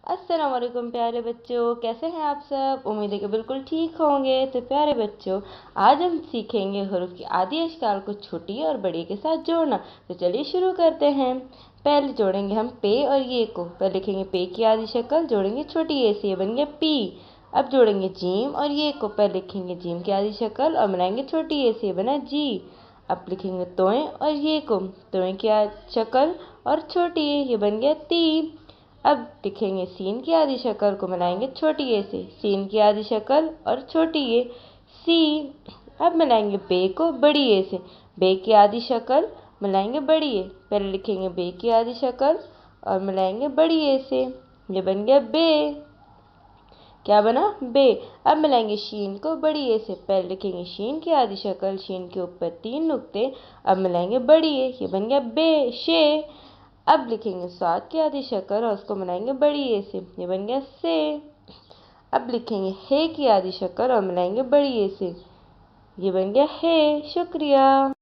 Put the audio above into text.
अस्सलाम वालेकुम प्यारे बच्चों, कैसे हैं आप सब। उम्मीद है कि बिल्कुल ठीक होंगे। तो प्यारे बच्चों, आज हम सीखेंगे हरूफ की आदि अशकाल को छोटी और बड़ी के साथ जोड़ना। तो चलिए शुरू करते हैं। पहले जोड़ेंगे हम पे और ये को। पहले लिखेंगे पे की आदि शक्ल, जोड़ेंगे छोटी ए से, ये बन गया पी। अब जोड़ेंगे जीम और ये को। पहले लिखेंगे जीम की आदि शक्ल और मिलाएंगे छोटी ए से, बना जी। अब लिखेंगे तोए और ये को। तोए की आदि शक्ल और छोटी ए, ये बन गया ती। अब लिखेंगे सीन की आदि शक्ल को मिलाएंगे छोटी ए से, सीन की आदि शक्ल और छोटी ए सी। अब मिलाएंगे बे को बड़ी ए से, बे की आदि शक्ल मिलाएंगे बड़ी ए। पहले लिखेंगे बे की आदि शक्ल और मिलाएंगे बड़ी ए से, ये बन गया बे। क्या बना, बे। अब मिलाएंगे शीन को बड़ी ए से। पहले लिखेंगे शीन की आदि शक्ल, शीन के ऊपर 3 नुक्ते, अब मिलाएंगे बड़ी ए, ये बन गया बे शे। अब लिखेंगे स्वाद की आदि शक्ल और उसको मिलाएंगे बड़ी ए से, ये बन गया से। अब लिखेंगे हे की आदि शक्ल और मिलाएंगे बड़ी ए से, ये बन गया हे। शुक्रिया।